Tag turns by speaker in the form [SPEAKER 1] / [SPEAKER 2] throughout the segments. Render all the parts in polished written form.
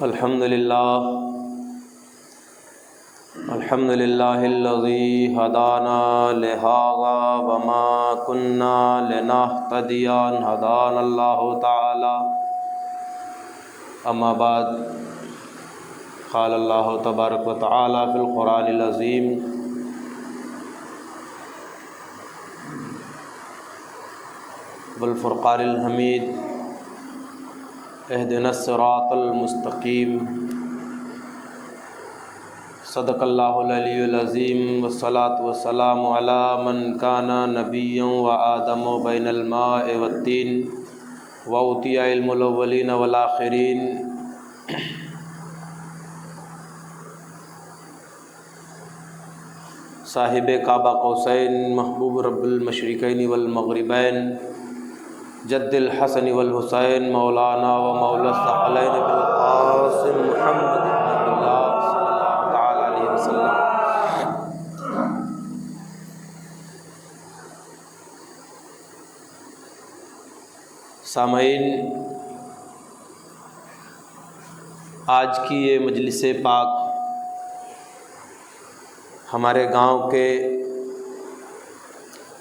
[SPEAKER 1] الحمدللہ الذی ہدانا لہذا وما كنا لنہتدی ان ہدانا اللہ تعالی اما بعد قال اللہ تبارک و تعالی فی القرآن العظیم والفرقان الحمید اہدنا الصراط المستقیم صدق اللہ العلی العظیم والصلاة والسلام علی من کان نبیا وآدم بین الماء والطین وأوتي علم الاولین والآخرین صاحب کعبہ قوسین محبوب رب المشرقین والمغربین جد الحسن والحسین مولانا و مولا الثقلین بالقاسم محمد بن عبداللہ صلی اللہ تعالی علیہ وسلم۔ سامعین، آج کی یہ مجلس پاک ہمارے گاؤں کے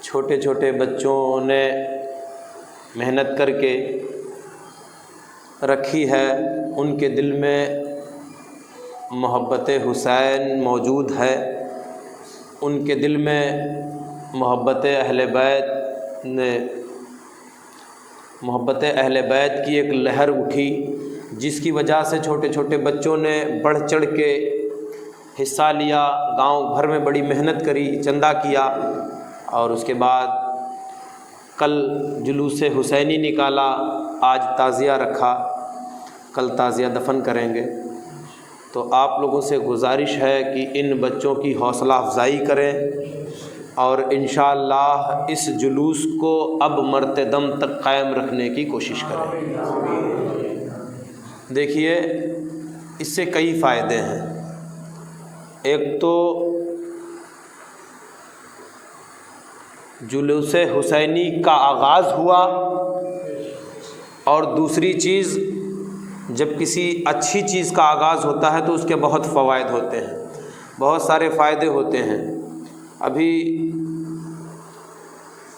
[SPEAKER 1] چھوٹے چھوٹے بچوں نے محنت کر کے رکھی ہے۔ ان کے دل میں محبت حسین موجود ہے، ان کے دل میں محبت اہل بیت کی ایک لہر اٹھی، جس کی وجہ سے چھوٹے چھوٹے بچوں نے بڑھ چڑھ کے حصہ لیا، گاؤں بھر میں بڑی محنت کری، چندہ کیا، اور اس کے بعد کل جلوس حسینی نکالا، آج تعزیہ رکھا، کل تعزیہ دفن کریں گے۔ تو آپ لوگوں سے گزارش ہے کہ ان بچوں کی حوصلہ افزائی کریں اور انشاءاللہ اس جلوس کو اب مرتے دم تک قائم رکھنے کی کوشش کریں۔ دیکھیے، اس سے کئی فائدے ہیں۔ ایک تو جلوس حسینی کا آغاز ہوا، اور دوسری چیز جب کسی اچھی چیز کا آغاز ہوتا ہے تو اس کے بہت فوائد ہوتے ہیں، بہت سارے فائدے ہوتے ہیں۔ ابھی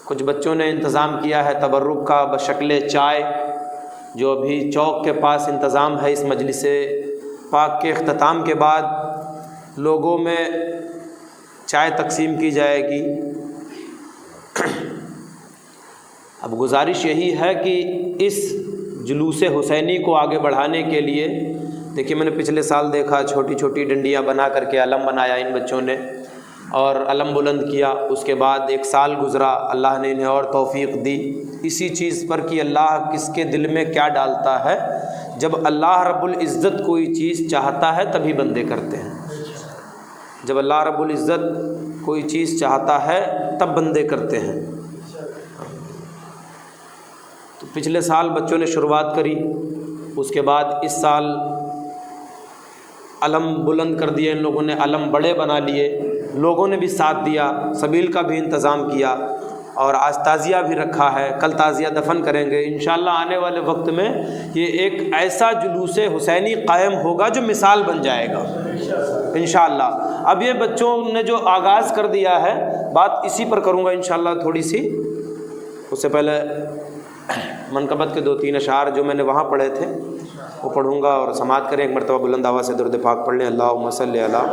[SPEAKER 1] کچھ بچوں نے انتظام کیا ہے تبرک کا بشکل چائے، جو ابھی چوک کے پاس انتظام ہے۔ اس مجلس پاک کے اختتام کے بعد لوگوں میں چائے تقسیم کی جائے گی۔ اب گزارش یہی ہے کہ اس جلوس حسینی کو آگے بڑھانے کے لیے، دیکھیے میں نے پچھلے سال دیکھا چھوٹی چھوٹی ڈنڈیاں بنا کر کے علم بنایا ان بچوں نے، اور علم بلند کیا۔ اس کے بعد ایک سال گزرا، اللہ نے انہیں اور توفیق دی اسی چیز پر کہ اللہ کس کے دل میں کیا ڈالتا ہے۔ جب اللہ رب العزت کوئی چیز چاہتا ہے تبھی بندے کرتے ہیں، جب اللہ رب العزت کوئی چیز چاہتا ہے تب بندے کرتے ہیں۔ تو پچھلے سال بچوں نے شروعات کری، اس کے بعد اس سال علم بلند کر دیے ان لوگوں نے، علم بڑے بنا لیے، لوگوں نے بھی ساتھ دیا، سبیل کا بھی انتظام کیا، اور آج تعزیہ بھی رکھا ہے، کل تعزیہ دفن کریں گے۔ انشاءاللہ آنے والے وقت میں یہ ایک ایسا جلوس حسینی قائم ہوگا جو مثال بن جائے گا انشاءاللہ۔ اب یہ بچوں نے جو آغاز کر دیا ہے، بات اسی پر کروں گا انشاءاللہ تھوڑی سی۔ اس سے پہلے منقبت کے 2-3 اشعار جو میں نے وہاں پڑھے تھے وہ پڑھوں گا، اور سماعت کریں۔ ایک مرتبہ بلند آواز سے درود پاک پڑھ لیں، اللہم صلی علی۔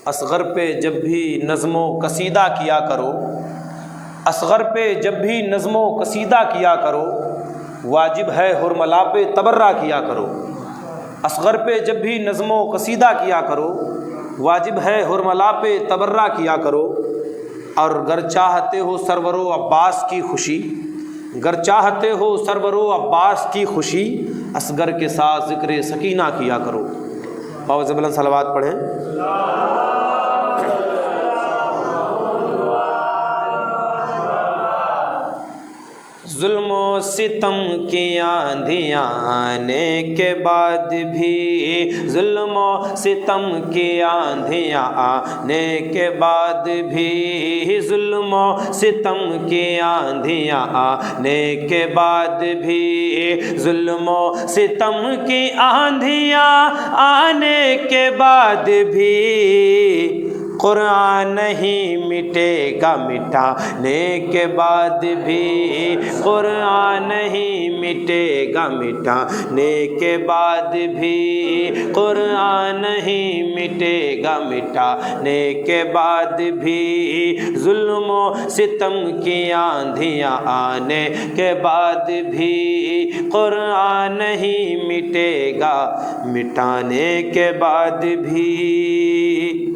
[SPEAKER 1] اصغر پہ جب بھی نظم و قصیدہ کیا کرو، اصغر پہ جب بھی نظم و قصیدہ کیا کرو، واجب ہے حرملا پہ تبرہ کیا کرو۔ اصغر پہ جب بھی نظم و قصیدہ کیا کرو، واجب ہے حرملا پہ تبرہ کیا کرو۔ اور گر چاہتے ہو سرور و عباس کی خوشی، گر چاہتے ہو سرور و عباس کی خوشی، اصغر کے ساتھ ذکر سکینہ کیا کرو۔ باوز بلند صلوات پڑھیں۔ ظلم و ستم کی آندھیاں آنے کے بعد بھی، ظلم و ستم کی آندھیاں آنے کے بعد بھی، ظلم و ستم کی آندھیاں آنے کے بعد بھی، ظلم و ستم کی آندھیاں آنے کے بعد بھی، قرآن نہیں مٹے گا مٹانے کے بعد بھی، قرآن نہیں مٹے گا مٹانے کے بعد بھی، قرآن نہیں مٹے گا مٹانے کے بعد بھی، ظلم و ستم کی آندھیاں آنے کے بعد بھی، قرآن نہیں مٹے گا مٹانے کے بعد بھی۔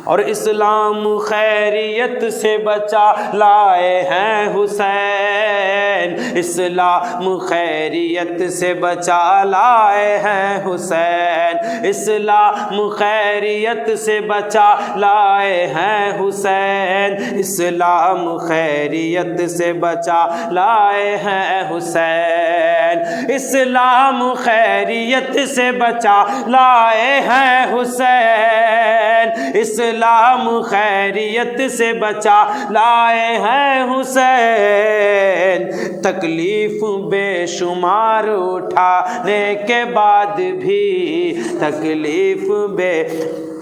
[SPEAKER 1] اور اسلام خیریت سے بچا لائے ہیں حسین، اسلام خیریت سے بچا لائے ہیں حسین، اسلام خیریت سے بچا لائے ہیں حسین، اسلام خیریت سے بچا لائے ہیں حسین، اسلام خیریت سے بچا لائے ہیں حسین، اسلام خیریت سے بچا لائے ہیں حسین، تکلیف بے شمار اٹھانے کے بعد بھی، تکلیف بے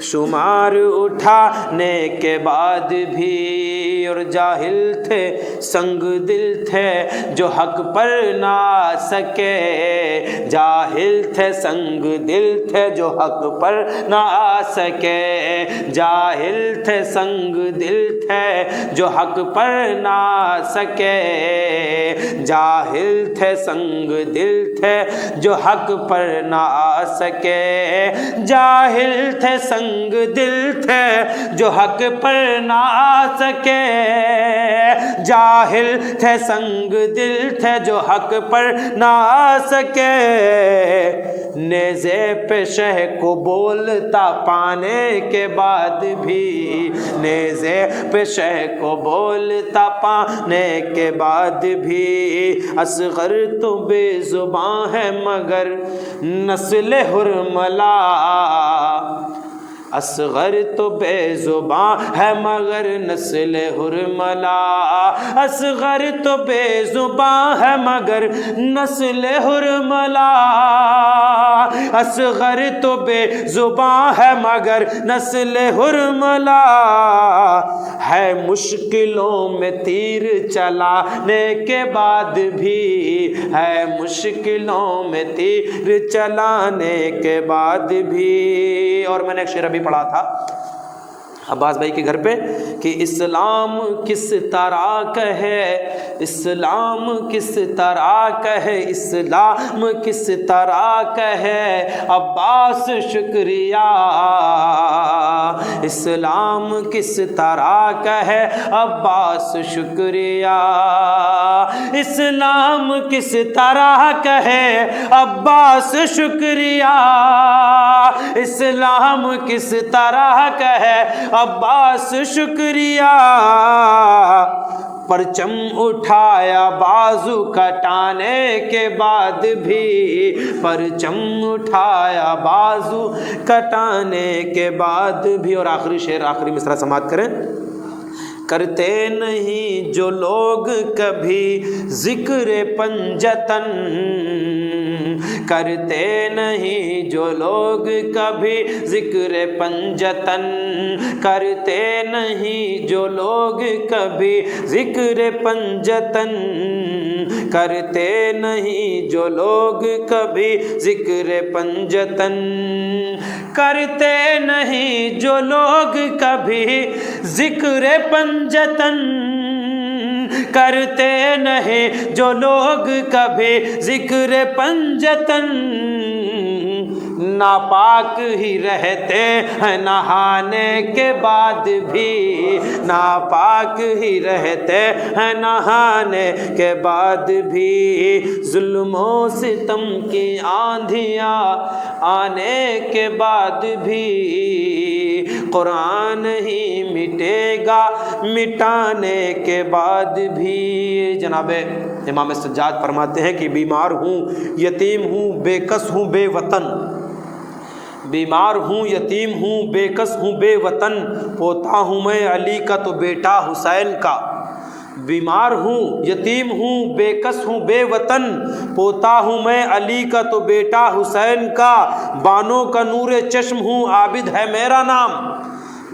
[SPEAKER 1] شمار اٹھانے کے بعد بھی، اور جاہل تھے سنگ دل تھے جو حق پر نہ آ سکے، جاہل تھے سنگ دل تھے جو حق پر نہ آ سکے، جاہل تھے سنگ دل تھے جو حق پر نہ آ سکے، جاہل تھے سنگ دل تھے جو حق پر نہ آ سکے، جاہل تھے سنگ دل تھے جو حق پر نہ آ سکے، جاہل تھے سنگ دل تھے جو حق پر نہ آ سکے، نیزے پہ شہ کو بولتا پانے کے بعد بھی، نیزے پہ شہ کو بولتا پانے کے بعد بھی، اصغر تو بے زباں ہے مگر نسل حرملا، اصغر تو بے زباں ہے مگر نسل حرملا، اصغر تو بے زباں ہے مگر نسل حرملا، اصغر تو بے زباں ہے مگر نسل حرملا، ہے مشکلوں میں تیر چلانے کے بعد بھی، ہے مشکلوں میں تیر چلانے کے بعد بھی۔ اور میں نے ایک شعر ابھی پڑھا تھا عباس بھائی کے گھر پہ کہ اسلام کس طرح کہے، اسلام کس طرح کہے، اسلام کس طرح کہے عباس شکریہ، اسلام کس طرح کہے عباس شکریہ، اسلام کس طرح کہے عباس شکریہ، اسلام کس طرح کہے عباس شکریہ، پرچم اٹھایا بازو کٹانے کے بعد بھی، پرچم اٹھایا بازو کٹانے کے بعد بھی۔ اور آخری شعر، آخری مصرع سماعت کریں۔ کرتے نہیں جو لوگ کبھی ذکر پنجتن، کرتے نہیں جو لوگ کبھی ذکر پنجتن، کرتے نہیں جو لوگ کبھی ذکر پنجتن، کرتے نہیں جو لوگ کبھی ذکر پنجتن، کرتے نہیں جو لوگ کبھی ذکر پنجتن، کرتے نہیں جو لوگ کبھی ذکر پنجتن، ناپاک ہی رہتے ہیں نہانے کے بعد بھی، ناپاک ہی رہتے ہیں نہانے کے بعد بھی، ظلم و ستم کی آندھیاں آنے کے بعد بھی، قرآن ہی مٹے گا مٹانے کے بعد بھی۔ جناب امام سجاد فرماتے ہیں کہ بیمار ہوں، یتیم ہوں، بے کس ہوں، بے وطن، بیمار ہوں، یتیم ہوں، بے کس ہوں، بے وطن، پوتا ہوں میں علی کا تو بیٹا حسین کا۔ بیمار ہوں، یتیم ہوں، بے کس ہوں، بے وطن، پوتا ہوں میں علی کا تو بیٹا حسین کا۔ بانوں کا نور چشم ہوں، عابد ہے میرا نام،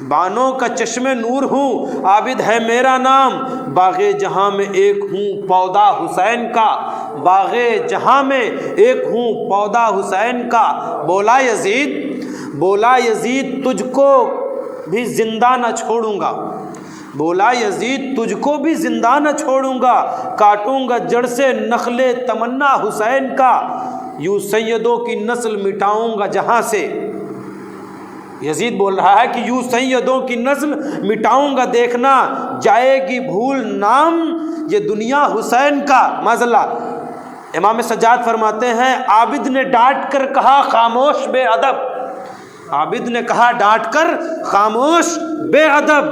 [SPEAKER 1] بانوں کا چشم نور ہوں، عابد ہے میرا نام۔ باغ جہاں میں ایک ہوں پودا حسین کا، باغ جہاں میں ایک ہوں پودا حسین کا۔ بولا یزید تجھ کو بھی زندہ نہ چھوڑوں گا، بولا یزید تجھ کو بھی زندہ نہ چھوڑوں گا، کاٹوں گا جڑ سے نخل تمنا حسین کا، یوں سیدوں کی نسل مٹاؤں گا جہاں سے۔ یزید بول رہا ہے کہ یوں سیدوں کی نسل مٹاؤں گا، دیکھنا جائے گی بھول نام یہ دنیا حسین کا۔ معاذ اللہ، امام سجاد فرماتے ہیں عابد نے ڈانٹ کر کہا خاموش بے ادب، عابد نے کہا ڈانٹ کر خاموش بے ادب،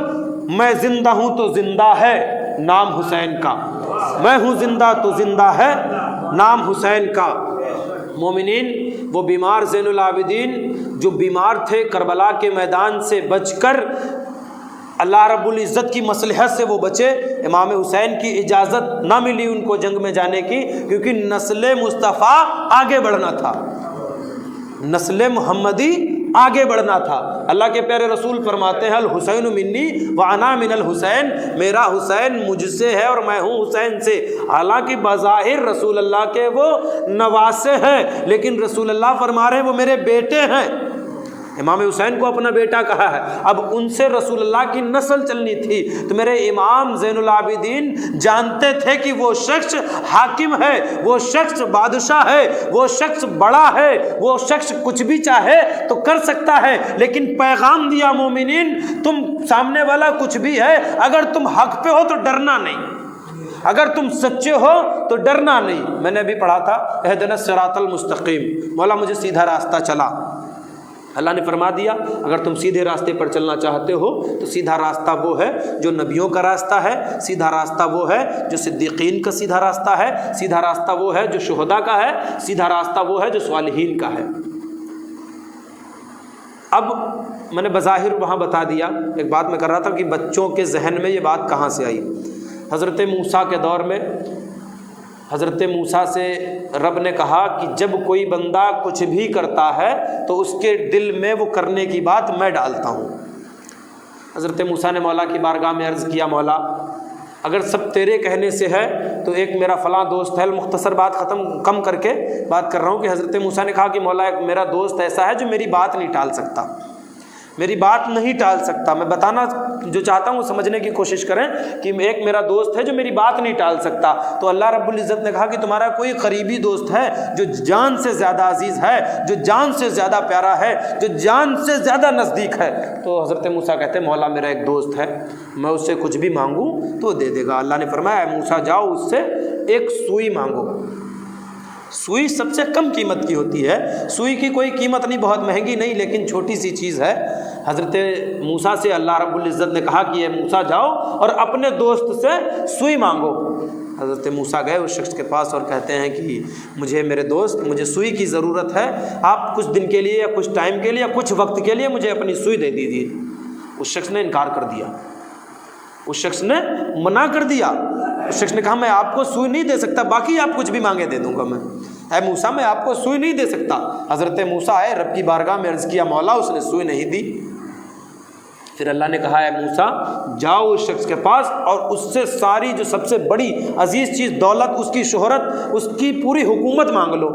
[SPEAKER 1] میں زندہ ہوں تو زندہ ہے نام حسین کا، میں ہوں زندہ تو زندہ ہے نام حسین کا۔ مومنین، وہ بیمار زین العابدین جو بیمار تھے کربلا کے میدان سے بچ کر اللہ رب العزت کی مصلحت سے وہ بچے۔ امام حسین کی اجازت نہ ملی ان کو جنگ میں جانے کی، کیونکہ نسل مصطفیٰ آگے بڑھنا تھا، نسل محمدی آگے بڑھنا تھا۔ اللہ کے پیارے رسول فرماتے ہیں الحسین منی وانا من الحسین، میرا حسین مجھ سے ہے اور میں ہوں حسین سے۔ حالانکہ بظاہر رسول اللہ کے وہ نواسے ہیں، لیکن رسول اللہ فرما رہے ہیں وہ میرے بیٹے ہیں۔ امام حسین کو اپنا بیٹا کہا ہے، اب ان سے رسول اللہ کی نسل چلنی تھی، تو میرے امام زین العابدین جانتے تھے کہ وہ شخص حاکم ہے، وہ شخص بادشاہ ہے، وہ شخص بڑا ہے، وہ شخص کچھ بھی چاہے تو کر سکتا ہے، لیکن پیغام دیا مومنین تم سامنے والا کچھ بھی ہے، اگر تم حق پہ ہو تو ڈرنا نہیں، اگر تم سچے ہو تو ڈرنا نہیں۔ میں نے ابھی پڑھا تھا اہدنا الصراط المستقیم، مولا مجھے سیدھا راستہ چلا، اللہ نے فرما دیا اگر تم سیدھے راستے پر چلنا چاہتے ہو تو سیدھا راستہ وہ ہے جو نبیوں کا راستہ ہے، سیدھا راستہ وہ ہے جو صدیقین کا سیدھا راستہ ہے، سیدھا راستہ وہ ہے جو شہداء کا ہے، سیدھا راستہ وہ ہے جو صالحین کا ہے۔ اب میں نے بظاہر وہاں بتا دیا، ایک بات میں کر رہا تھا کہ بچوں کے ذہن میں یہ بات کہاں سے آئی۔ حضرت موسیٰ کے دور میں حضرت موسیٰ سے رب نے کہا کہ جب کوئی بندہ کچھ بھی کرتا ہے تو اس کے دل میں وہ کرنے کی بات میں ڈالتا ہوں۔ حضرت موسیٰ نے مولا کی بارگاہ میں عرض کیا مولا اگر سب تیرے کہنے سے ہے تو ایک میرا فلاں دوست ہے، مختصر بات کم کر کے بات کر رہا ہوں کہ حضرت موسیٰ نے کہا کہ مولا ایک میرا دوست ایسا ہے جو میری بات نہیں ٹال سکتا، میری بات نہیں ٹال سکتا۔ میں بتانا جو چاہتا ہوں وہ سمجھنے کی کوشش کریں کہ ایک میرا دوست ہے جو میری بات نہیں ٹال سکتا۔ تو اللہ رب العزت نے کہا کہ تمہارا کوئی قریبی دوست ہے جو جان سے زیادہ عزیز ہے، جو جان سے زیادہ پیارا ہے، جو جان سے زیادہ نزدیک ہے؟ تو حضرت موسیٰ کہتے ہیں مولا میرا ایک دوست ہے، میں اس سے کچھ بھی مانگوں تو دے دے گا۔ اللہ نے فرمایا اے موسیٰ جاؤ اس سے ایک سوئی مانگو۔ سوئی سب سے کم قیمت کی ہوتی ہے، سوئی کی کوئی قیمت نہیں، بہت مہنگی نہیں، لیکن چھوٹی سی چیز ہے۔ حضرت موسیٰ سے اللہ رب العزت نے کہا کہ اے موسیٰ جاؤ اور اپنے دوست سے سوئی مانگو۔ حضرت موسیٰ گئے اس شخص کے پاس اور کہتے ہیں کہ میرے دوست مجھے سوئی کی ضرورت ہے، آپ کچھ دن کے لیے یا کچھ ٹائم کے لیے یا کچھ وقت کے لیے مجھے اپنی سوئی دے دیجیے۔ اس شخص نے انکار کر دیا، اس شخص نے منع کر دیا۔ اس شخص نے کہا میں آپ کو سوئی نہیں دے سکتا، باقی آپ کچھ بھی مانگے دے دوں گا میں۔ اے موسیٰ میں آپ کو سوئی نہیں دے سکتا۔ حضرت موسیٰ آئے رب کی بارگاہ میں عرض کیا مولا اس نے سوئی نہیں دی۔ پھر اللہ نے کہا اے موسیٰ جاؤ اس شخص کے پاس اور اس سے ساری جو سب سے بڑی عزیز چیز دولت، اس کی شہرت، اس کی پوری حکومت مانگ لو۔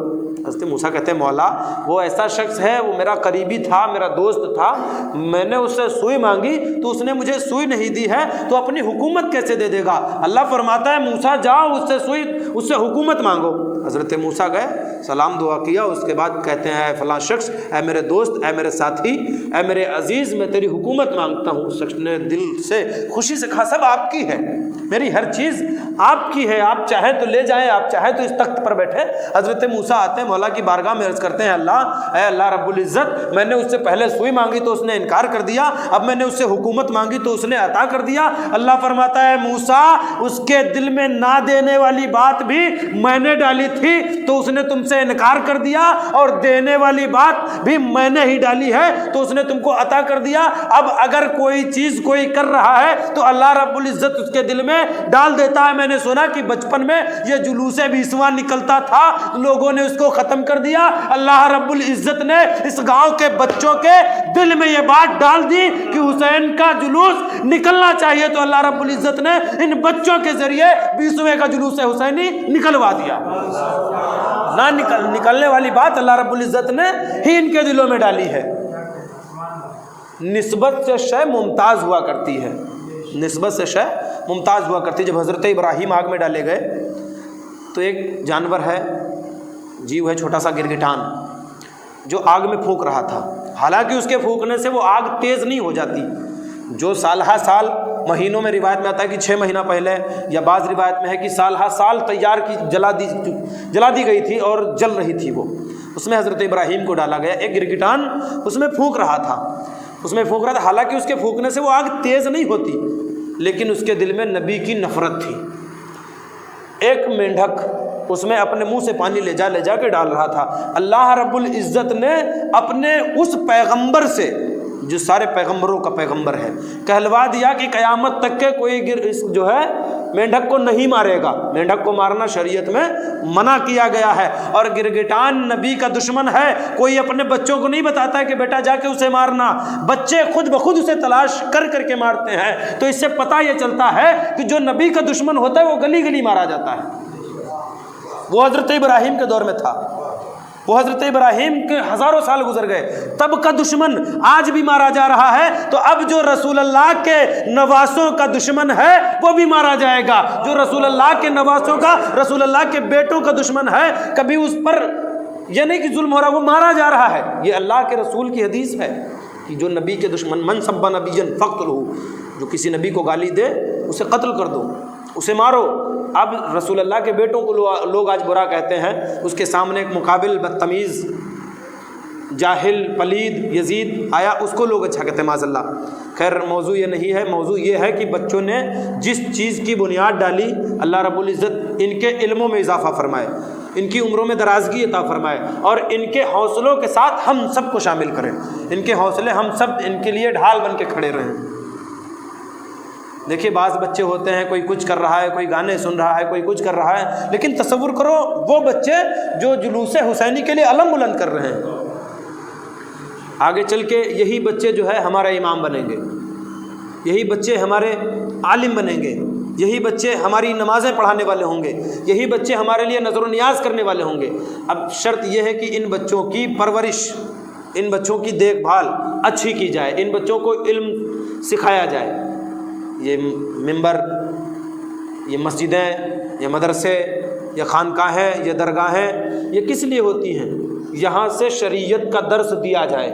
[SPEAKER 1] حضرت موسیٰ کہتے ہیں مولا وہ ایسا شخص ہے، وہ میرا قریبی تھا، میرا دوست تھا، میں نے اس سے سوئی مانگی تو اس نے مجھے سوئی نہیں دی ہے، تو اپنی حکومت کیسے دے دے گا؟ اللہ فرماتا ہے موسیٰ جاؤ اس سے حکومت مانگو۔ حضرت موسیٰ گئے، سلام دعا کیا، اس کے بعد کہتے ہیں اے فلاں شخص، اے میرے دوست، اے میرے ساتھی، اے میرے عزیز، میں تیری حکومت مانگتا ہوں۔ اس شخص نے دل سے خوشی سے کہا سب آپ کی ہے، میری ہر چیز آپ کی ہے، آپ چاہیں تو لے جائیں، آپ چاہیں تو اس تخت پر بیٹھیں۔ حضرت موسیٰ آتے ہیں مولا کی بارگاہ میں، عرض کرتے ہیں اللہ، اے اللہ رب العزت، میں نے اس سے پہلے سوئی مانگی تو اس نے انکار کر دیا، اب میں نے اس سے حکومت مانگی تو اس نے عطا کر دیا۔ اللہ فرماتا ہے موسیٰ، اس کے دل میں نہ دینے والی بات بھی میں نے ڈالی تھی تو اس نے تم سے انکار کر دیا، اور دینے والی بات بھی میں نے ہی ڈالی ہے تو اس نے تم کو عطا کر دیا۔ اب اگر کوئی چیز کوئی کر رہا ہے تو اللہ رب العزت اس کے دل میں ڈال دیتا ہے۔ میں نے سنا کہ بچپن میں یہ جلوس بیسواں نکلتا تھا، لوگوں نے اس کو ختم کر دیا، اللہ رب العزت نے اس گاؤں کے بچوں کے دل میں یہ بات ڈال دی کہ حسین کا جلوس نکلنا چاہیے، تو اللہ رب العزت نے ان بچوں کے ذریعے 20ویں کا جلوس حسینی نکلوا دیا۔ نہ نکلنے والی بات اللہ رب العزت نے ہی ان کے دلوں میں ڈالی ہے۔ نسبت سے شے ممتاز ہوا کرتی ہے، نسبت سے شے ممتاز ہوا کرتی ہے۔ جب حضرت ابراہیم آگ میں ڈالے گئے تو ایک جانور ہے، جیو ہے چھوٹا سا گرگٹان، جو آگ میں پھونک رہا تھا۔ حالانکہ اس کے پھونکنے سے وہ آگ تیز نہیں ہو جاتی، جو سالہ سال مہینوں میں روایت میں آتا ہے کہ 6 مہینہ پہلے، یا بعض روایت میں ہے کہ سالہ سال تیار کی جلا دی گئی تھی اور جل رہی تھی وہ، اس میں حضرت ابراہیم کو ڈالا گیا۔ ایک گرگٹان اس میں پھونک رہا تھا، حالانکہ اس کے پھونکنے سے وہ آگ تیز نہیں ہوتی، لیکن اس کے دل میں نبی کی نفرت تھی۔ ایک مینڈھک اس میں اپنے منہ سے پانی لے جا کے ڈال رہا تھا۔ اللہ رب العزت نے اپنے اس پیغمبر سے، جو سارے پیغمبروں کا پیغمبر ہے، کہلوا دیا کہ قیامت تک کے کوئی جو ہے مینڈھک کو نہیں مارے گا۔ مینڈھک کو مارنا شریعت میں منع کیا گیا ہے، اور گرگٹان نبی کا دشمن ہے۔ کوئی اپنے بچوں کو نہیں بتاتا ہے کہ بیٹا جا کے اسے مارنا، بچے خود بخود اسے تلاش کر کے مارتے ہیں۔ تو اس سے پتہ یہ چلتا ہے کہ جو نبی کا دشمن ہوتا ہے وہ گلی گلی مارا جاتا ہے۔ وہ حضرت ابراہیم کے دور میں تھا، وہ حضرت ابراہیم کے ہزاروں سال گزر گئے، تب کا دشمن آج بھی مارا جا رہا ہے۔ تو اب جو رسول اللہ کے نواسوں کا دشمن ہے وہ بھی مارا جائے گا۔ جو رسول اللہ کے نواسوں کا، رسول اللہ کے بیٹوں کا دشمن ہے، کبھی اس پر یہ نہیں کہ ظلم ہو رہا، وہ مارا جا رہا ہے۔ یہ اللہ کے رسول کی حدیث ہے کہ جو نبی کے دشمن، من سب نبیا فاقتلہ، جو کسی نبی کو گالی دے اسے قتل کر دو، اسے مارو۔ اب رسول اللہ کے بیٹوں کو لوگ آج برا کہتے ہیں، اس کے سامنے ایک مقابل بدتمیز، جاہل، پلید یزید آیا، اس کو لوگ اچھا کہتے ہیں معاذ اللہ۔ خیر موضوع یہ نہیں ہے، موضوع یہ ہے کہ بچوں نے جس چیز کی بنیاد ڈالی، اللہ رب العزت ان کے علموں میں اضافہ فرمائے، ان کی عمروں میں درازگی عطا فرمائے، اور ان کے حوصلوں کے ساتھ ہم سب کو شامل کریں۔ ان کے حوصلے ہم سب ان کے لیے ڈھال بن کے کھڑے رہیں۔ دیکھیے بعض بچے ہوتے ہیں، کوئی کچھ کر رہا ہے، کوئی گانے سن رہا ہے، کوئی کچھ کر رہا ہے، لیکن تصور کرو وہ بچے جو جلوس حسینی کے لیے علم بلند کر رہے ہیں، آگے چل کے یہی بچے جو ہے ہمارے امام بنیں گے، یہی بچے ہمارے عالم بنیں گے، یہی بچے ہماری نمازیں پڑھانے والے ہوں گے، یہی بچے ہمارے لیے نظر و نیاز کرنے والے ہوں گے۔ اب شرط یہ ہے کہ ان بچوں کی پرورش، ان بچوں کی دیکھ بھال اچھی کی جائے، ان بچوں کو علم سکھایا جائے۔ یہ ممبر، یہ مسجدیں، یہ مدرسے، یہ خانقاہیں، یہ درگاہیں، یہ کس لیے ہوتی ہیں؟ یہاں سے شریعت کا درس دیا جائے،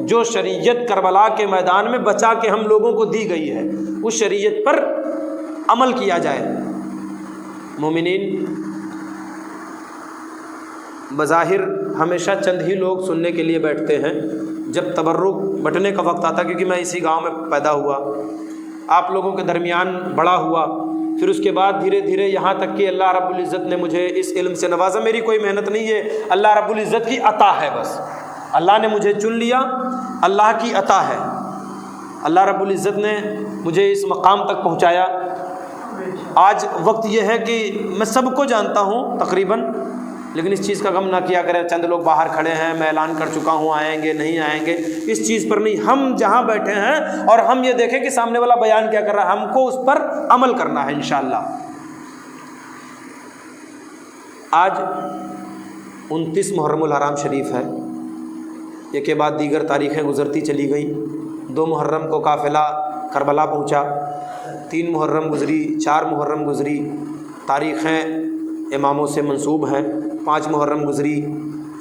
[SPEAKER 1] جو شریعت کربلا کے میدان میں بچا کے ہم لوگوں کو دی گئی ہے، اس شریعت پر عمل کیا جائے۔ مومنین، بظاہر ہمیشہ چند ہی لوگ سننے کے لیے بیٹھتے ہیں، جب تبرک بٹنے کا وقت آتا، کیونکہ میں اسی گاؤں میں پیدا ہوا، آپ لوگوں کے درمیان بڑا ہوا، پھر اس کے بعد دھیرے دھیرے یہاں تک کہ اللہ رب العزت نے مجھے اس علم سے نوازا۔ میری کوئی محنت نہیں ہے، اللہ رب العزت کی عطا ہے، بس اللہ نے مجھے چن لیا، اللہ کی عطا ہے۔ اللہ رب العزت نے مجھے اس مقام تک پہنچایا۔ آج وقت یہ ہے کہ میں سب کو جانتا ہوں تقریباً، لیکن اس چیز کا غم نہ کیا کریں، چند لوگ باہر کھڑے ہیں، میں اعلان کر چکا ہوں آئیں گے نہیں آئیں گے، اس چیز پر نہیں۔ ہم جہاں بیٹھے ہیں اور ہم یہ دیکھیں کہ سامنے والا بیان کیا کر رہا ہے، ہم کو اس پر عمل کرنا ہے انشاءاللہ۔ آج 29 محرم الحرام شریف ہے، یہ کے بعد دیگر تاریخیں گزرتی چلی گئیں۔ 2 محرم کو قافلہ کربلا پہنچا، 3 محرم گزری، 4 محرم گزری، تاریخیں اماموں سے منسوب ہیں، 5 محرم گزری،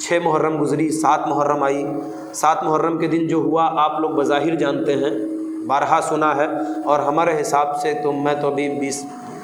[SPEAKER 1] 6 محرم گزری، 7 محرم آئی۔ 7 محرم کے دن جو ہوا آپ لوگ بظاہر جانتے ہیں، بارہا سنا ہے، اور ہمارے حساب سے تو میں تو ابھی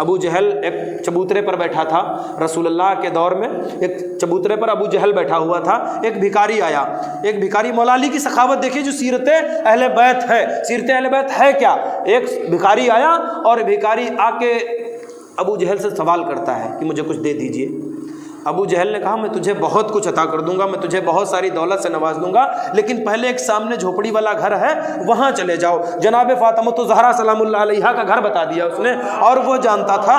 [SPEAKER 1] ابو جہل ایک چبوترے پر بیٹھا تھا رسول اللہ کے دور میں، ایک چبوترے پر ابو جہل بیٹھا ہوا تھا، ایک بھکاری آیا، ایک بھکاری، مولا علی کی سخاوت دیکھیے جو سیرت اہل بیت ہے، سیرت اہل بیت ہے کیا، ایک بھکاری آیا اور بھکاری آ کے ابو جہل سے سوال کرتا ہے کہ مجھے کچھ دے دیجئے۔ ابو جہل نے کہا میں تجھے بہت کچھ عطا کر دوں گا، میں تجھے بہت ساری دولت سے نواز دوں گا، لیکن پہلے ایک سامنے جھوپڑی والا گھر ہے وہاں چلے جاؤ۔ جناب فاطمہ الزہرا سلام اللہ علیہا کا گھر بتا دیا اس نے، اور وہ جانتا تھا،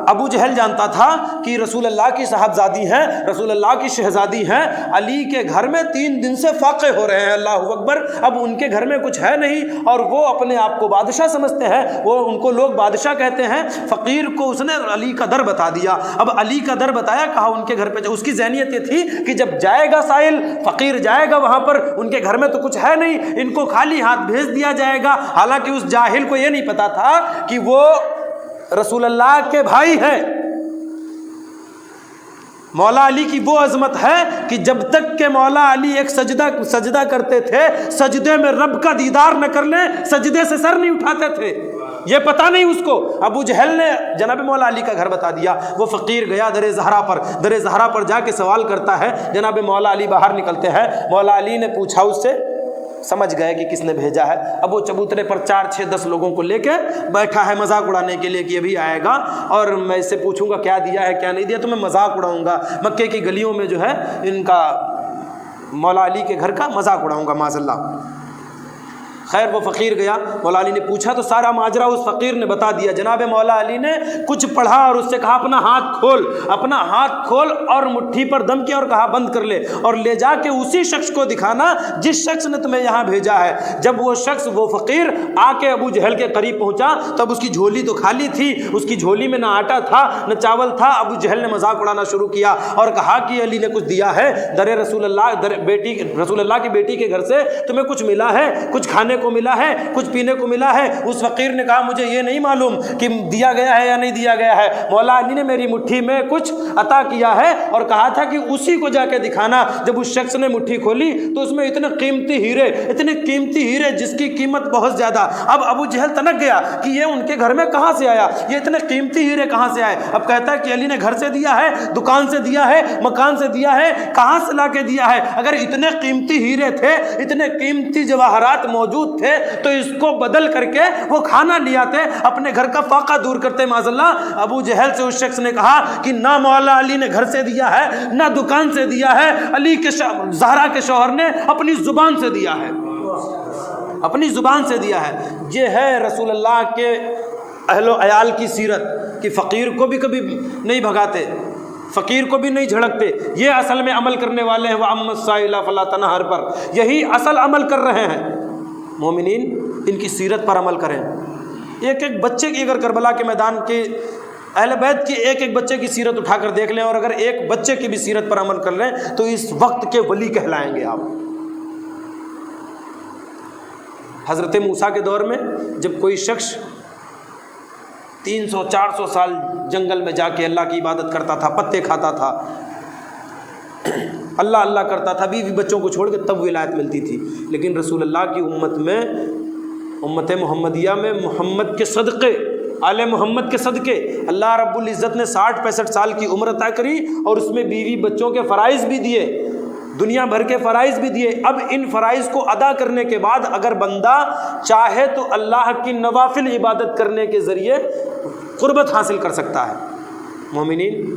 [SPEAKER 1] ابو جہل جانتا تھا کہ رسول اللہ کی صاحبزادی ہیں، رسول اللہ کی شہزادی ہیں، علی کے گھر میں 3 دن سے فاقے ہو رہے ہیں، اللہ اکبر، اب ان کے گھر میں کچھ ہے نہیں اور وہ اپنے آپ کو بادشاہ سمجھتے ہیں، وہ ان کو لوگ بادشاہ کہتے ہیں۔ فقیر کو اس نے علی کا در بتا دیا، اب علی کا در بتایا، کہا ان کے گھر پہ، اس کی ذہنیت یہ تھی کہ جب جائے گا سائل، فقیر جائے گا وہاں پر، ان کے گھر میں تو کچھ ہے نہیں، ان کو خالی ہاتھ بھیج دیا جائے گا۔ حالانکہ اس جاہل کو یہ نہیں پتا تھا کہ وہ رسول اللہ کے بھائی ہیں۔ مولا علی کی وہ عظمت ہے کہ جب تک کہ مولا علی ایک سجدہ کرتے تھے، سجدے میں رب کا دیدار نہ کر لیں، سجدے سے سر نہیں اٹھاتے تھے، یہ پتہ نہیں اس کو۔ ابو جہل نے جناب مولا علی کا گھر بتا دیا، وہ فقیر گیا در زہرا پر جا کے سوال کرتا ہے، جناب مولا علی باہر نکلتے ہیں، مولا علی نے پوچھا اس سے، سمجھ گئے کہ کس نے بھیجا ہے۔ اب وہ چبوترے پر 4 6 10 لوگوں کو لے کے بیٹھا ہے مذاق اڑانے کے لیے کہ ابھی آئے گا اور میں اس سے پوچھوں گا کیا دیا ہے کیا نہیں دیا، تو میں مذاق اڑاؤں گا، مکے کی گلیوں میں جو ہے ان کا مولا علی کے گھر کا مذاق اڑاؤں گا معاذ اللہ۔ خیر وہ فقیر گیا، مولا علی نے پوچھا تو سارا ماجرا اس فقیر نے بتا دیا۔ جناب مولا علی نے کچھ پڑھا اور اس سے کہا اپنا ہاتھ کھول اور مٹھی پر دم کیا اور کہا بند کر لے اور لے جا کے اسی شخص کو دکھانا جس شخص نے تمہیں یہاں بھیجا ہے۔ جب وہ شخص، وہ فقیر آ کے ابو جہل کے قریب پہنچا تب اس کی جھولی تو خالی تھی، اس کی جھولی میں نہ آٹا تھا نہ چاول تھا۔ ابو جہل نے مذاق اڑانا شروع کیا اور کہا کہ علی نے کچھ دیا ہے، رسول اللہ کی بیٹی کے گھر سے تمہیں کچھ ملا ہے، کچھ کھانے کو ملا ہے، کچھ پینے کو ملا ہے۔ اس فقیر نے کہا مجھے یہ نہیں معلوم کہ دیا گیا ہے یا نہیں دیا گیا ہے، مولا علی نے میری مٹھی میں کچھ عطا کیا ہے اور کہا تھا کہ اسی کو جا کے دکھانا۔ جب اس شخص نے مٹھی کھولی تو اس میں اتنے قیمتی ہیرے جس کی قیمت بہت زیادہ۔ اب ابو جہل تنک گیا کہ یہ ان کے گھر میں کہاں سے آیا، یہ اتنے قیمتی ہیرے کہاں سے آئے۔ اب کہتا ہے کہ علی نے گھر سے دیا ہے، دکان سے دیا ہے، مکان سے دیا ہے، کہاں سے لا کے دیا ہے؟ اگر اتنے قیمتی ہیرے تھے، اتنے قیمتی جواہرات موجود تھے تو اس کو بدل کر کے وہ کھانا لے آتے، اپنے گھر کا فاقہ دور کرتے معاذ اللہ۔ ابو جہل سے اس شخص نے کہا کہ نہ مولا علی نے گھر سے دیا ہے نہ دکان سے دیا ہے، علی کے زہرا کے شوہر نے اپنی زبان سے دیا ہے، اپنی زبان سے دیا ہے۔ یہ ہے رسول اللہ کے اہل و عیال کی سیرت کہ فقیر کو بھی کبھی نہیں بھگاتے، فقیر کو بھی نہیں جھڑکتے۔ یہ اصل میں عمل کرنے والے ہیں، وَأَمَّا السَّائِلَ فَلَا تَنْهَرْ پر یہی اصل عمل کر رہے ہیں۔ مومنین ان کی سیرت پر عمل کریں۔ ایک بچے کی، اگر کربلا کے میدان کے اہل بیت کی ایک بچے کی سیرت اٹھا کر دیکھ لیں اور اگر ایک بچے کی بھی سیرت پر عمل کر لیں تو اس وقت کے ولی کہلائیں گے آپ۔ حضرت موسیٰ کے دور میں جب کوئی شخص 300 400 سال جنگل میں جا کے اللہ کی عبادت کرتا تھا، پتے کھاتا تھا، اللہ اللہ کرتا تھا، بیوی بچوں کو چھوڑ کے، تب ولایت ملتی تھی۔ لیکن رسول اللہ کی امت میں، امت محمدیہ میں، محمد کے صدقے، آل محمد کے صدقے اللہ رب العزت نے 60 65 سال کی عمر عطا کری اور اس میں بیوی بچوں کے فرائض بھی دیے، دنیا بھر کے فرائض بھی دیے۔ اب ان فرائض کو ادا کرنے کے بعد اگر بندہ چاہے تو اللہ کی نوافل عبادت کرنے کے ذریعے قربت حاصل کر سکتا ہے۔ مومنین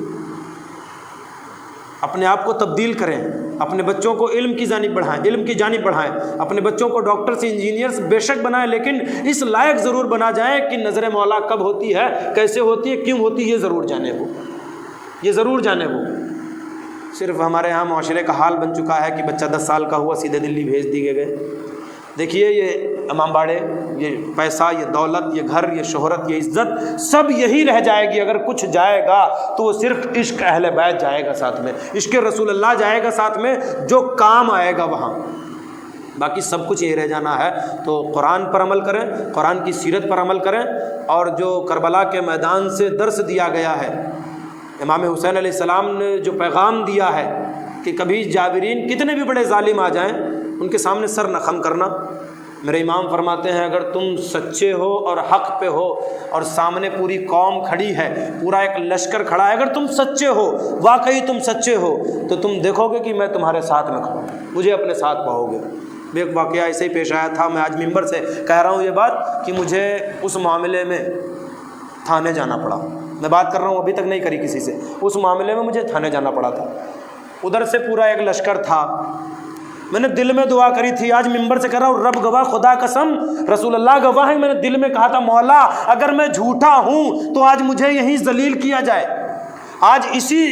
[SPEAKER 1] اپنے آپ کو تبدیل کریں، اپنے بچوں کو علم کی جانب بڑھائیں، اپنے بچوں کو ڈاکٹرز انجینئرز بے شک بنائیں، لیکن اس لائق ضرور بنا جائیں کہ نظر مولا کب ہوتی ہے، کیسے ہوتی ہے، کیوں ہوتی ہے، یہ ضرور جانے وہ۔ صرف ہمارے یہاں معاشرے کا حال بن چکا ہے کہ بچہ 10 سال کا ہوا سیدھے دلی بھیج دیے گئے۔ دیکھیے یہ امام باڑے، یہ پیسہ، یہ دولت، یہ گھر، یہ شہرت، یہ عزت سب یہی رہ جائے گی۔ اگر کچھ جائے گا تو وہ صرف عشق اہل بیت جائے گا ساتھ میں، عشق رسول اللہ جائے گا ساتھ میں، جو کام آئے گا وہاں، باقی سب کچھ یہی رہ جانا ہے۔ تو قرآن پر عمل کریں، قرآن کی سیرت پر عمل کریں، اور جو کربلا کے میدان سے درس دیا گیا ہے، امام حسین علیہ السلام نے جو پیغام دیا ہے کہ کبھی جابرین کتنے بھی بڑے ظالم آ جائیں ان کے سامنے سر نہ خم کرنا، میرے امام فرماتے ہیں اگر تم سچے ہو اور حق پہ ہو اور سامنے پوری قوم کھڑی ہے، پورا ایک لشکر کھڑا ہے، اگر تم سچے ہو، واقعی تم سچے ہو، تو تم دیکھو گے کہ میں تمہارے ساتھ میں کھڑا ہوں، مجھے اپنے ساتھ پاؤ گے۔ ایک واقعہ ایسے ہی پیش آیا تھا، میں آج ممبر سے کہہ رہا ہوں یہ بات کہ مجھے اس معاملے میں تھانے جانا پڑا، میں بات کر رہا ہوں ابھی تک نہیں کری کسی سے، اس معاملے میں مجھے تھانے جانا پڑا تھا، ادھر سے پورا ایک لشکر تھا، میں نے دل میں دعا کری تھی، آج ممبر سے کہہ رہا ہوں، رب گواہ، خدا قسم، رسول اللہ گواہ ہے، میں نے دل میں کہا تھا مولا اگر میں جھوٹا ہوں تو آج مجھے یہیں ذلیل کیا جائے، آج اسی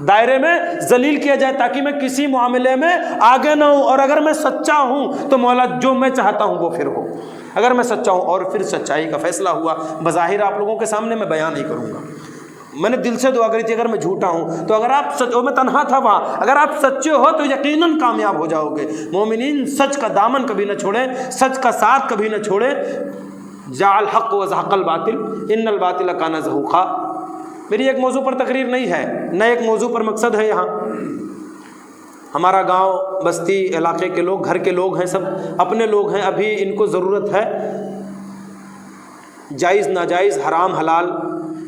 [SPEAKER 1] دائرے میں ذلیل کیا جائے تاکہ میں کسی معاملے میں آگے نہ ہوں، اور اگر میں سچا ہوں تو مولا جو میں چاہتا ہوں وہ پھر ہو، اگر میں سچا ہوں۔ اور پھر سچائی کا فیصلہ ہوا، بظاہر آپ لوگوں کے سامنے میں بیان نہیں کروں گا، میں نے دل سے دعا کری تھی اگر میں جھوٹا ہوں تو اگر آپ سچ، میں تنہا تھا وہاں، اگر آپ سچے ہو تو یقیناً کامیاب ہو جاؤ گے۔ مومنین سچ کا دامن کبھی نہ چھوڑیں، سچ کا ساتھ کبھی نہ چھوڑیں۔ جاء الحق وزهق الباطل ان الباطل کان زهوقا۔ میری ایک موضوع پر تقریر نہیں ہے، نہ ایک موضوع پر مقصد ہے، یہاں ہمارا گاؤں بستی علاقے کے لوگ، گھر کے لوگ ہیں، سب اپنے لوگ ہیں، ابھی ان کو ضرورت ہے جائز ناجائز، حرام حلال،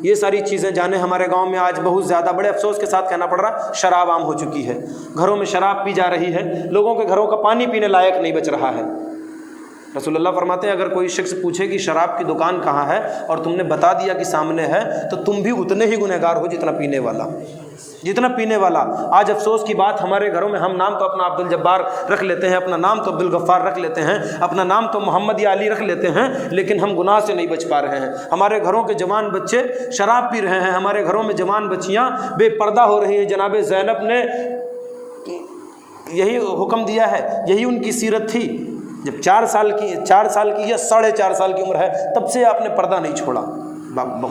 [SPEAKER 1] یہ ساری چیزیں جانے۔ ہمارے گاؤں میں آج بہت زیادہ بڑے افسوس کے ساتھ کہنا پڑ رہا، شراب عام ہو چکی ہے، گھروں میں شراب پی جا رہی ہے، لوگوں کے گھروں کا پانی پینے لائق نہیں بچ رہا ہے۔ رسول اللہ فرماتے ہیں اگر کوئی شخص پوچھے کہ شراب کی دکان کہاں ہے اور تم نے بتا دیا کہ سامنے ہے تو تم بھی اتنے ہی گنہگار ہو جتنا پینے والا، جتنا پینے والا۔ آج افسوس کی بات، ہمارے گھروں میں ہم نام تو اپنا عبد الجبار رکھ لیتے ہیں، اپنا نام تو عبد الغفار رکھ لیتے ہیں، اپنا نام تو محمد یا علی رکھ لیتے ہیں، لیکن ہم گناہ سے نہیں بچ پا رہے ہیں۔ ہمارے گھروں کے جوان بچے شراب پی رہے ہیں، ہمارے گھروں میں جوان بچیاں بے پردہ ہو رہی ہیں۔ جناب زینب نے یہی حکم دیا ہے، یہی ان کی سیرت تھی، جب 4 سال کی یا 4.5 سال کی عمر ہے تب سے آپ نے پردہ نہیں چھوڑا،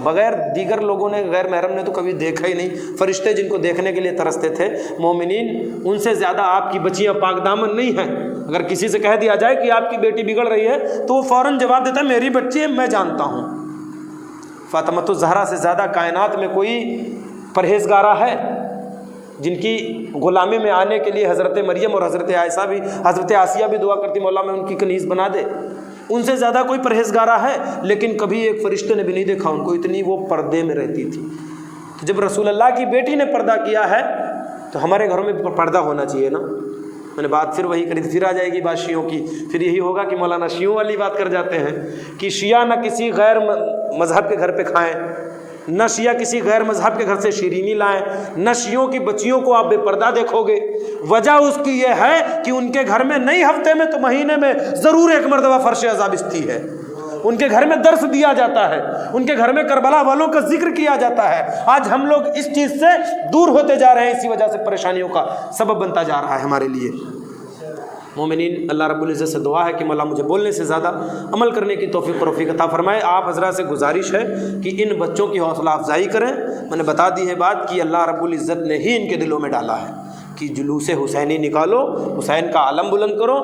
[SPEAKER 1] بغیر دیگر لوگوں نے، غیر محرم نے تو کبھی دیکھا ہی نہیں، فرشتے جن کو دیکھنے کے لیے ترستے تھے۔ مومنین ان سے زیادہ آپ کی بچیاں پاک دامن نہیں ہیں۔ اگر کسی سے کہہ دیا جائے کہ آپ کی بیٹی بگڑ رہی ہے تو وہ فوراً جواب دیتا ہے میری بچی ہے، میں جانتا ہوں۔ فاطمۃ الزہرا سے زیادہ کائنات میں کوئی پرہیزگارہ ہے؟ جن کی غلامی میں آنے کے لیے حضرت مریم اور حضرت آسیہ بھی دعا کرتی مولا میں ان کی کنیز بنا دے، ان سے زیادہ کوئی پرہیزگارہ ہے؟ لیکن کبھی ایک فرشتے نے بھی نہیں دیکھا ان کو، اتنی وہ پردے میں رہتی تھی۔ تو جب رسول اللہ کی بیٹی نے پردہ کیا ہے تو ہمارے گھروں میں پردہ ہونا چاہیے نا۔ میں نے بات پھر وہی کری تھی، پھر آ جائے گی بات شیعوں کی، پھر یہی ہوگا کہ مولانا شیعوں والی بات کر جاتے ہیں کہ شیعہ نہ کسی غیر مذہب کے گھر پہ کھائیں، نہ شیعہ کسی غیر مذہب کے گھر سے شیرینی لائیں، نہ شیعوں کی بچیوں کو آپ بے پردہ دیکھو گے۔ وجہ اس کی یہ ہے کہ ان کے گھر میں نہیں ہفتے میں تو مہینے میں ضرور ایک مرتبہ فرش عذاب استی ہے، ان کے گھر میں درس دیا جاتا ہے، ان کے گھر میں کربلا والوں کا ذکر کیا جاتا ہے۔ آج ہم لوگ اس چیز سے دور ہوتے جا رہے ہیں، اسی وجہ سے پریشانیوں کا سبب بنتا جا رہا ہے ہمارے لیے۔ مومنین اللہ رب العزت سے دعا ہے کہ مولا مجھے بولنے سے زیادہ عمل کرنے کی توفیق عطا فرمائے۔ آپ حضرات سے گزارش ہے کہ ان بچوں کی حوصلہ افزائی کریں۔ میں نے بتا دی ہے بات کہ اللہ رب العزت نے ہی ان کے دلوں میں ڈالا ہے کہ جلوس حسینی نکالو، حسین کا علم بلند کرو۔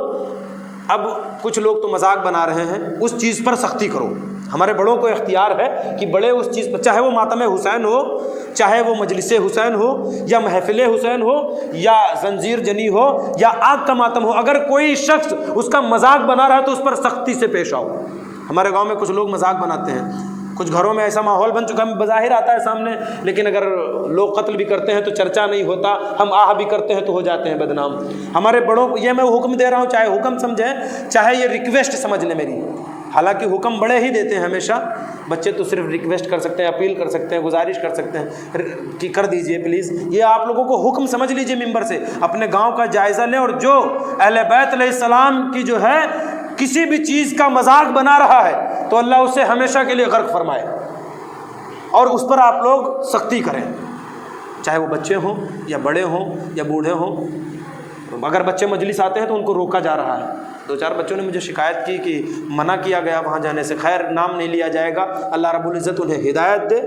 [SPEAKER 1] اب کچھ لوگ تو مذاق بنا رہے ہیں، اس چیز پر سختی کرو۔ ہمارے بڑوں کو اختیار ہے کہ بڑے اس چیز پر، چاہے وہ ماتم حسین ہو، چاہے وہ مجلس حسین ہو، یا محفل حسین ہو، یا زنجیر جنی ہو، یا آگ کا ماتم ہو، اگر کوئی شخص اس کا مذاق بنا رہا ہے تو اس پر سختی سے پیش آؤ۔ ہمارے گاؤں میں کچھ لوگ مذاق بناتے ہیں، کچھ گھروں میں ایسا ماحول بن چکا ہے، بظاہر آتا ہے سامنے، لیکن اگر لوگ قتل بھی کرتے ہیں تو چرچا نہیں ہوتا، ہم آہ بھی کرتے ہیں تو ہو جاتے ہیں بدنام۔ ہمارے بڑوں کو یہ میں حکم دے رہا ہوں، چاہے حکم سمجھیں چاہے یہ ریکویسٹ سمجھ لیں میری، حالانکہ حکم بڑے ہی دیتے ہیں ہمیشہ، بچے تو صرف ریکویسٹ کر سکتے ہیں، اپیل کر سکتے ہیں، گزارش کر سکتے ہیں کہ کر دیجئے پلیز۔ یہ آپ لوگوں کو حکم سمجھ لیجئے، ممبر سے اپنے گاؤں کا جائزہ لیں، اور جو اہل بیت علیہ السلام کی جو ہے کسی بھی چیز کا مذاق بنا رہا ہے تو اللہ اسے ہمیشہ کے لیے غرق فرمائے، اور اس پر آپ لوگ سختی کریں، چاہے وہ بچے ہوں یا بڑے ہوں یا بوڑھے ہوں۔ اگر بچے مجلس آتے ہیں تو ان کو روکا جا رہا ہے۔ 2-4 بچوں نے مجھے شکایت کی کہ منع کیا گیا وہاں جانے سے، خیر نام نہیں لیا جائے گا، اللہ رب العزت انہیں ہدایت دے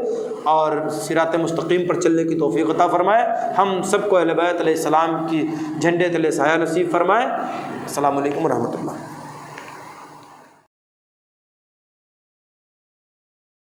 [SPEAKER 1] اور صراط مستقیم پر چلنے کی توفیق عطا فرمائے۔ ہم سب کو اہل بیت علیہ السلام کی جھنڈے تلے سایہ نصیب فرمائے۔ السلام علیکم ورحمۃ اللہ۔